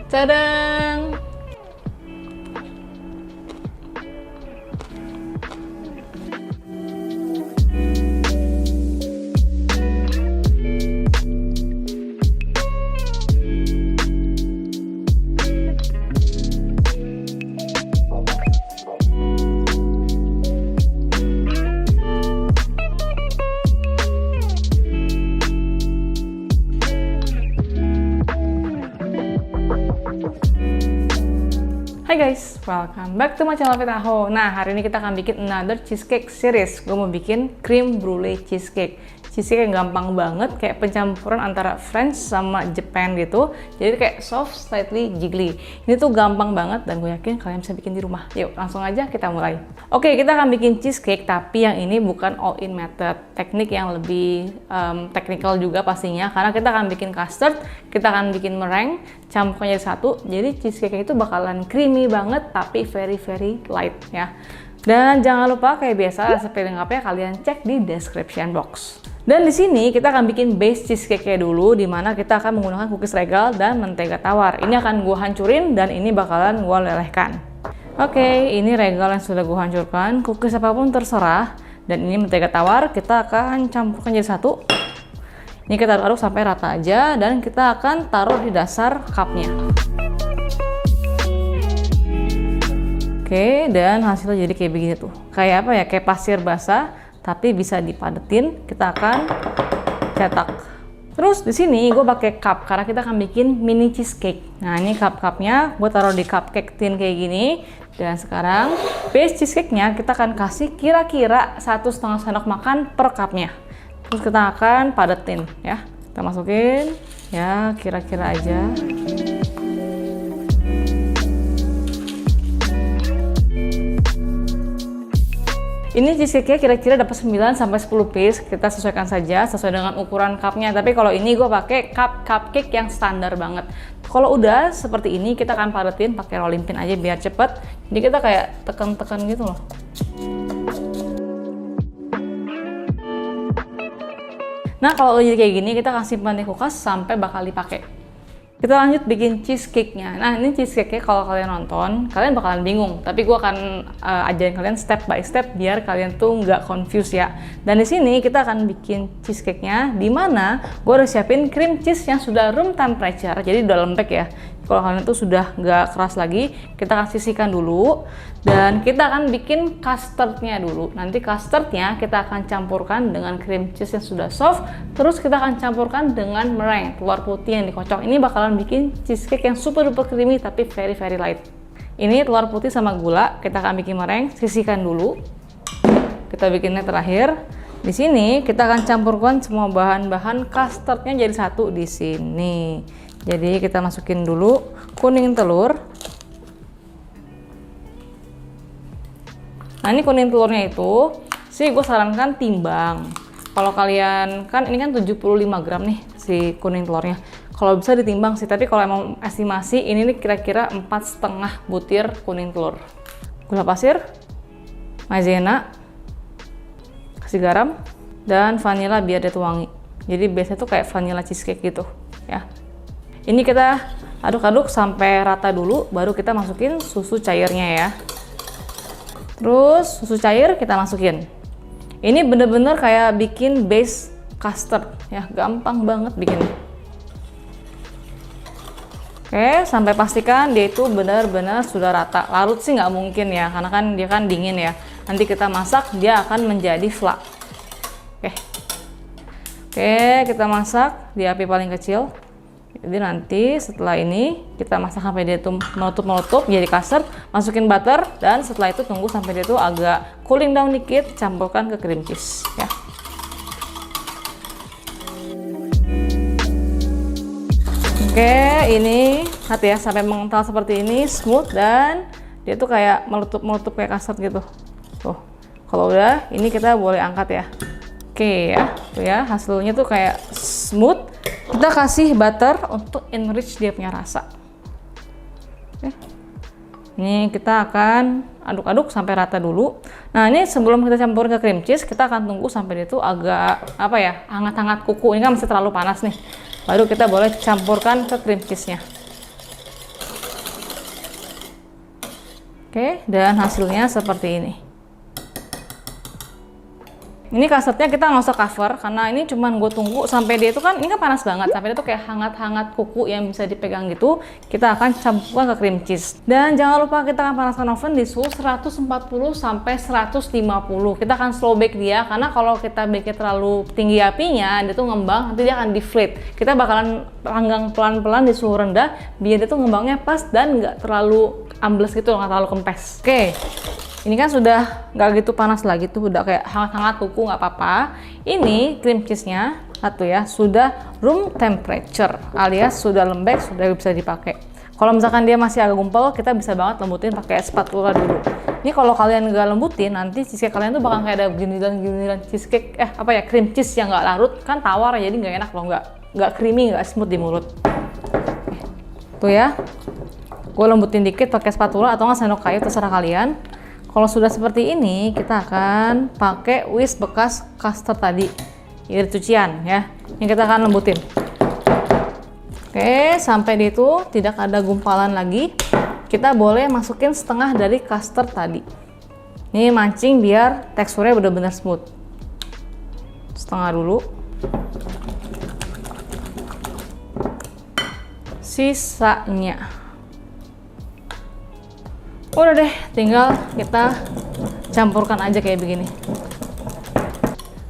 Tadang! Hai guys, welcome back to my channel Vitaho. Nah, hari ini kita akan bikin another cheesecake series. Gue mau bikin cream brulee cheesecake. Cheesecake yang gampang banget, kayak pencampuran antara French sama Japan gitu. Jadi kayak soft, slightly jiggly. Ini tuh gampang banget dan gue yakin kalian bisa bikin di rumah. Yuk, langsung aja kita mulai. Oke, kita akan bikin cheesecake, tapi yang ini bukan all-in method. Teknik yang lebih technical juga pastinya, karena kita akan bikin custard, kita akan bikin meringue, campurkan jadi satu. Jadi cheesecake itu bakalan creamy banget, tapi very light ya. Dan jangan lupa kayak biasa resep lengkapnya kalian cek di description box. Dan di sini kita akan bikin base cheesecake-nya dulu, dimana kita akan menggunakan cookies regal dan mentega tawar. Ini akan gue hancurin dan ini bakalan gue lelehkan. Oke, ini regal yang sudah gue hancurkan. Cookies apapun terserah. Dan ini mentega tawar, kita akan campurkan jadi satu. Ini kita aduk sampai rata aja dan kita akan taruh di dasar cupnya. Oke, dan hasilnya jadi kayak begini tuh. Kayak apa ya? Kayak pasir basah, tapi bisa dipadetin. Kita akan cetak. Terus di sini gue pakai cup karena kita akan bikin mini cheesecake. Nah, ini cup-cupnya gue taruh di cupcake tin kayak gini. Dan sekarang base cheesecake-nya kita akan kasih kira-kira 1,5 sendok makan per cupnya. Terus kita akan padetin ya. Kita masukin ya kira-kira aja. Ini cheesecake-nya kira-kira dapat 9 sampai 10 piece. Kita sesuaikan saja sesuai dengan ukuran cupnya. Tapi kalau ini gue pakai cup cupcake yang standar banget. Kalau udah seperti ini kita akan padetin pakai rolling pin aja biar cepet. Jadi kita kayak tekan-tekan gitu loh. Nah, kalau jadi kayak gini kita akan simpan di kulkas sampai bakal dipakai. Kita lanjut bikin cheesecake-nya. Nah, ini cheesecake-nya kalau kalian nonton, kalian bakalan bingung. Tapi gue akan ajarin kalian step by step biar kalian tuh nggak confused ya. Dan di sini kita akan bikin cheesecake-nya, di mana gue udah siapin cream cheese yang sudah room temperature, jadi udah lembek ya. Kalau kalian tuh sudah nggak keras lagi, kita akan sisihkan dulu. Dan kita akan bikin custardnya dulu. Nanti custardnya kita akan campurkan dengan cream cheese yang sudah soft. Terus kita akan campurkan dengan meringue, telur putih yang dikocok. Ini bakalan bikin cheesecake yang super duper creamy tapi very light. Ini telur putih sama gula, kita akan bikin meringue, sisihkan dulu. Kita bikinnya terakhir. Di sini kita akan campurkan semua bahan-bahan custardnya jadi satu di sini. Jadi kita masukin dulu kuning telur. Nah, ini kuning telurnya itu sih gue sarankan timbang. Kalau kalian kan ini kan 75 gram nih si kuning telurnya. Kalau bisa ditimbang sih, tapi kalau emang estimasi ini nih kira-kira 4,5 butir kuning telur. Gula pasir, maizena, kasih garam, dan vanila biar dia tuh wangi. Jadi biasanya tuh kayak vanilla cheesecake gitu ya. Ini kita aduk-aduk sampai rata dulu, baru kita masukin susu cairnya ya. Terus susu cair kita masukin. Ini bener-bener kayak bikin base custard ya, gampang banget bikinnya. Oke, sampai pastikan dia itu benar-benar sudah rata. Larut sih nggak mungkin ya, karena kan dia kan dingin ya. Nanti kita masak dia akan menjadi flat. Oke, kita masak di api paling kecil. Jadi nanti setelah ini kita masak sampai dia tuh meletup jadi custard, masukin butter, dan setelah itu tunggu sampai dia tuh agak cooling down dikit, campurkan ke cream cheese ya. Oke, ini lihat ya sampai mengental seperti ini, smooth, dan dia tuh kayak meletup kayak custard gitu. Tuh, kalau udah ini kita boleh angkat ya. Oke ya, tuh ya hasilnya tuh kayak smooth. Kita kasih butter untuk enrich dia punya rasa. Oke. Ini kita akan aduk-aduk sampai rata dulu. Nah, ini sebelum kita campurin ke cream cheese, kita akan tunggu sampai dia tuh agak apa ya, hangat-hangat kuku. Ini kan masih terlalu panas nih. Baru kita boleh campurkan ke cream cheese-nya. Oke, dan hasilnya seperti ini. Ini custardnya kita nggak usah cover karena ini cuman gue tunggu sampai dia itu kan, ini kan panas banget, sampai dia tuh kayak hangat-hangat kuku yang bisa dipegang gitu. Kita akan campurkan ke cream cheese. Dan jangan lupa kita akan panaskan oven di suhu 140 sampai 150. Kita akan slow bake dia karena kalau kita bake terlalu tinggi apinya, dia tuh ngembang, nanti dia akan deflate. Kita bakalan panggang pelan-pelan di suhu rendah biar dia tuh ngembangnya pas dan nggak terlalu ambles gitu, nggak terlalu kempes. Oke. Ini kan sudah nggak gitu panas lagi tuh, udah kayak hangat-hangat kuku, nggak apa-apa. Ini cream cheese-nya satu ya, sudah room temperature alias sudah lembek, sudah bisa dipakai. Kalau misalkan dia masih agak gumpal, kita bisa banget lembutin pakai spatula dulu. Ini kalau kalian nggak lembutin, nanti cheesecake kalian tuh bakal kayak ada giniran cheesecake, cream cheese yang nggak larut, kan tawar jadi nggak enak loh, nggak creamy, nggak smooth di mulut. Tuh ya, gue lembutin dikit pakai spatula atau nggak sendok kayu, terserah kalian. Kalau sudah seperti ini, kita akan pakai whisk bekas custard tadi, dari cucian ya. Ini kita akan lembutin. Oke, sampai di itu tidak ada gumpalan lagi. Kita boleh masukin setengah dari custard tadi. Ini mancing biar teksturnya benar-benar smooth. Setengah dulu. Sisanya. Udah deh, tinggal kita campurkan aja kayak begini.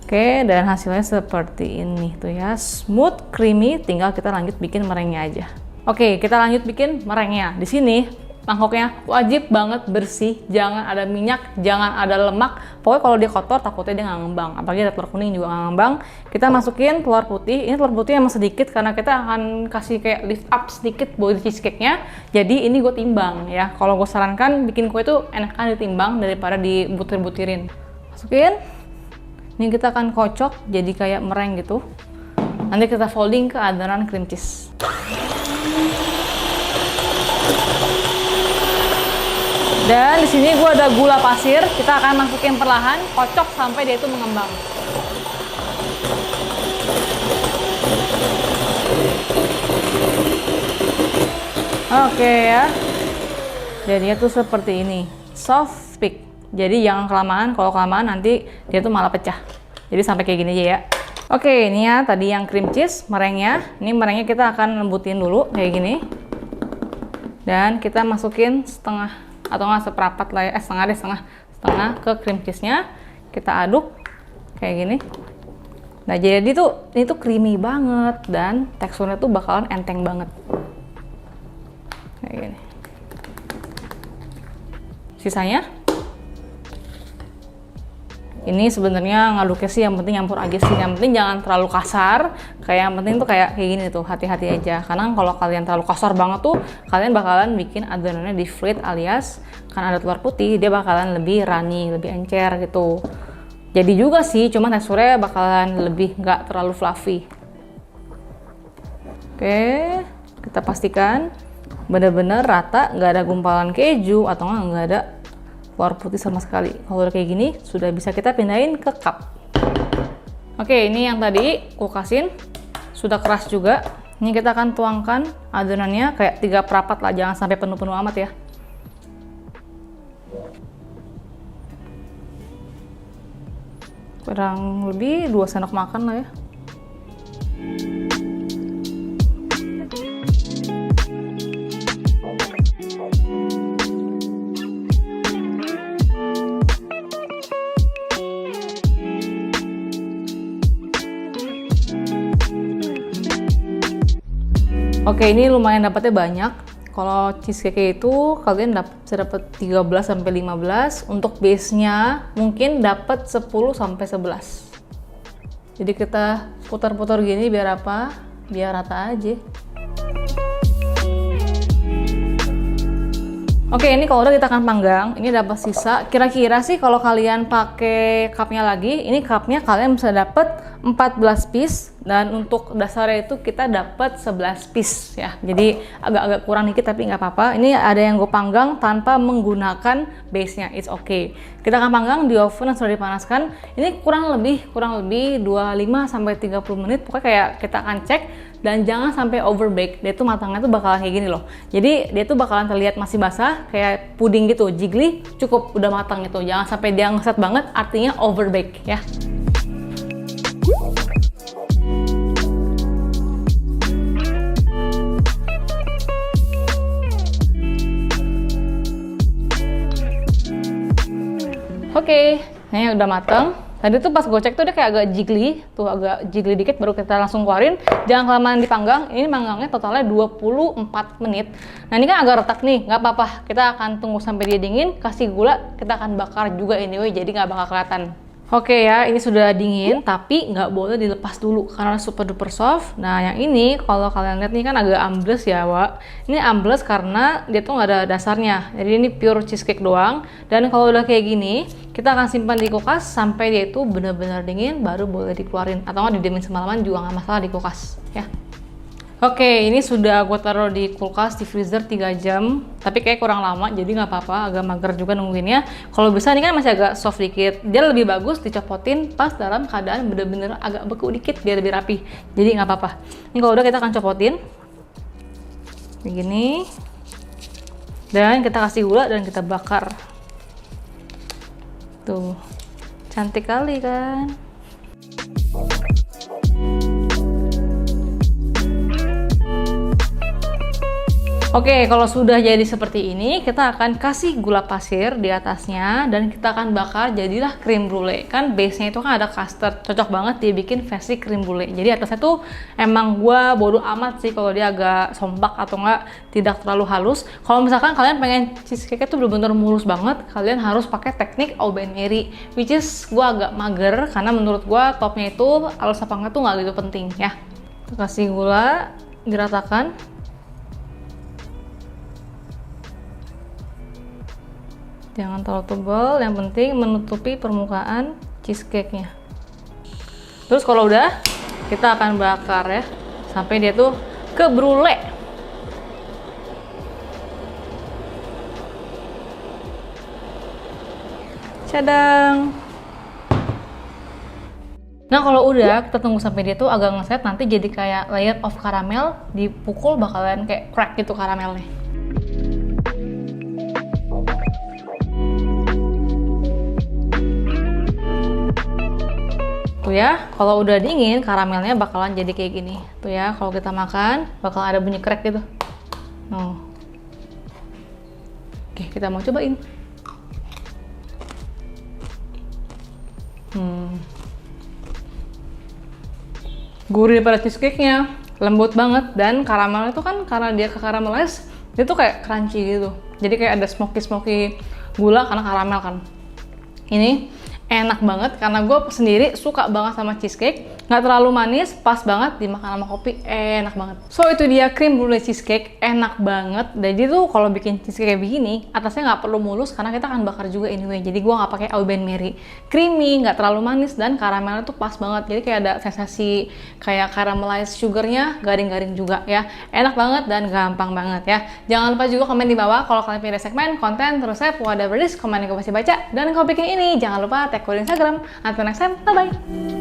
Oke, dan hasilnya seperti ini tuh ya, smooth, creamy. Tinggal kita lanjut bikin merengnya aja. Oke, kita lanjut bikin merengnya. Di sini mangkoknya wajib banget bersih, jangan ada minyak, jangan ada lemak. Pokoknya kalau dia kotor takutnya dia nggak ngembang. Apalagi ada telur kuning juga nggak ngembang. Kita masukin telur putih. Ini telur putih emang sedikit karena kita akan kasih kayak lift up sedikit buat cheesecake-nya. Jadi ini gue timbang ya. Kalau gue sarankan bikin kue itu enakan ditimbang daripada dibutir-butirin. Masukin. Ini kita akan kocok jadi kayak mereng gitu. Nanti kita folding ke adonan cream cheese. Dan di sini gue ada gula pasir, kita akan masukin perlahan, kocok sampai dia itu mengembang. Oke ya, jadinya tuh seperti ini, soft peak. Jadi jangan kelamaan, kalau kelamaan nanti dia tuh malah pecah. Jadi sampai kayak gini aja ya. Oke, ini ya tadi yang cream cheese, merengnya. Ini merengnya kita akan lembutin dulu kayak gini. Dan kita masukin setengah atau nggak seperempat lah ya, setengah ke cream cheese-nya. Kita aduk kayak gini. Nah, jadi ini tuh creamy banget dan teksturnya tuh bakalan enteng banget. Kayak gini. Sisanya ini sebenarnya ngaduknya sih yang penting nyampur aja sih, yang penting jangan terlalu kasar. Kayak yang penting tuh kayak gini tuh, hati-hati aja. Karena kalau kalian terlalu kasar banget tuh, kalian bakalan bikin adonannya deflate alias karena ada telur putih, dia bakalan lebih runny, lebih encer gitu. Jadi juga sih, cuma teksturnya bakalan lebih nggak terlalu fluffy. Oke, kita pastikan bener-bener rata, nggak ada gumpalan keju atau nggak ada telur putih sama sekali. Kalau udah kayak gini, sudah bisa kita pindahin ke cup. Oke, ini yang tadi kukasin sudah keras juga. Ini kita akan tuangkan adonannya kayak 3/4 lah, jangan sampai penuh-penuh amat ya. Kurang lebih 2 sendok makan lah ya. Oke, ini lumayan dapatnya banyak. Kalau cheesecake itu kalian bisa dapat 13 sampai 15. Untuk base-nya mungkin dapat 10 sampai 11. Jadi kita putar-putar gini biar apa? Biar rata aja. Oke, ini kalau udah kita akan panggang, ini dapat sisa. Kira-kira sih kalau kalian pakai cupnya lagi, ini cupnya kalian bisa dapat 14 piece. Dan untuk dasarnya itu kita dapat 11 piece ya. Jadi agak-agak kurang dikit tapi nggak apa-apa. Ini ada yang gue panggang tanpa menggunakan base-nya, it's okay. Kita akan panggang di oven yang sudah dipanaskan. Ini kurang lebih 25 sampai 30 menit. Pokoknya kayak kita akan cek dan jangan sampai overbake. Dia tuh matangnya tuh bakalan kayak gini loh. Jadi dia tuh bakalan terlihat masih basah kayak puding gitu. Jiggly cukup udah matang gitu. Jangan sampai dia ngeset banget, artinya overbake ya. Oke, ini udah mateng. Tadi tuh pas gue cek tuh dia kayak agak jiggly, tuh agak jiggly dikit, baru kita langsung keluarin. Jangan kelamaan dipanggang, ini manggangnya totalnya 24 menit. Nah ini kan agak retak nih, nggak apa-apa. Kita akan tunggu sampai dia dingin, kasih gula, kita akan bakar juga anyway, jadi nggak bakal kelihatan. Oke ya, ini sudah dingin, tapi nggak boleh dilepas dulu karena super duper soft. Nah yang ini, kalau kalian lihat nih kan agak ambles ya, Wak. Ini ambles karena dia tuh nggak ada dasarnya. Jadi ini pure cheesecake doang. Dan kalau udah kayak gini, kita akan simpan di kulkas sampai dia itu benar-benar dingin, baru boleh dikeluarin. Atau nggak didiemin semalaman juga nggak masalah di kulkas, ya. Oke, ini sudah gue taruh di kulkas di freezer 3 jam, tapi kayak kurang lama, jadi nggak apa-apa, agak mager juga nungguinnya. Kalau bisa ini kan masih agak soft dikit, dia lebih bagus dicopotin pas dalam keadaan bener-bener agak beku dikit biar lebih rapi. Jadi nggak apa-apa. Ini kalau udah kita akan copotin, begini, dan kita kasih gula dan kita bakar. Tuh, cantik kali kan? Oke, kalau sudah jadi seperti ini, kita akan kasih gula pasir di atasnya dan kita akan bakar jadilah krim brulee. Kan base-nya itu kan ada custard, cocok banget dibikin versi krim brulee. Jadi atasnya tuh emang gua bodo amat sih kalau dia agak sompak atau enggak tidak terlalu halus. Kalau misalkan kalian pengen cheesecake itu benar-benar mulus banget, kalian harus pakai teknik Au Ben Mary, which is gua agak mager karena menurut gua topnya itu halus apa enggak tuh nggak gitu penting ya. Kita kasih gula, diratakan. Jangan terlalu tebal, yang penting menutupi permukaan cheesecake-nya. Terus kalau udah, kita akan bakar ya, sampai dia tuh ke brulee. Cadang. Nah kalau udah, kita tunggu sampai dia tuh agak ngeset, nanti jadi kayak layer of caramel, dipukul bakalan kayak crack gitu karamelnya. Tuh ya, kalau udah dingin karamelnya bakalan jadi kayak gini. Tuh ya, kalau kita makan bakal ada bunyi crack gitu. Nah. Oke, kita mau cobain. Gurih pada cheesecake-nya, lembut banget, dan karamelnya itu kan karena dia ke caramelize, dia tuh kayak crunchy gitu. Jadi kayak ada smoky gula karena karamel kan. Ini enak banget karena gue sendiri suka banget sama cheesecake, nggak terlalu manis, pas banget dimakan sama kopi, enak banget. So itu dia cream brulee cheesecake, enak banget. Jadi tuh kalau bikin cheesecake kayak begini, atasnya nggak perlu mulus karena kita akan bakar juga anyway. Jadi gue nggak pakai Au Ben Mary, creamy, nggak terlalu manis, dan karamelnya tuh pas banget. Jadi kayak ada sensasi kayak caramelized sugarnya, garing-garing juga ya. Enak banget dan gampang banget ya. Jangan lupa juga komen di bawah kalau kalian pilih segmen, konten, terus resep, whatever it is, komen yang gue pasti baca. Dan kalau bikin ini, jangan lupa tag gue di Instagram. Until next time, bye-bye!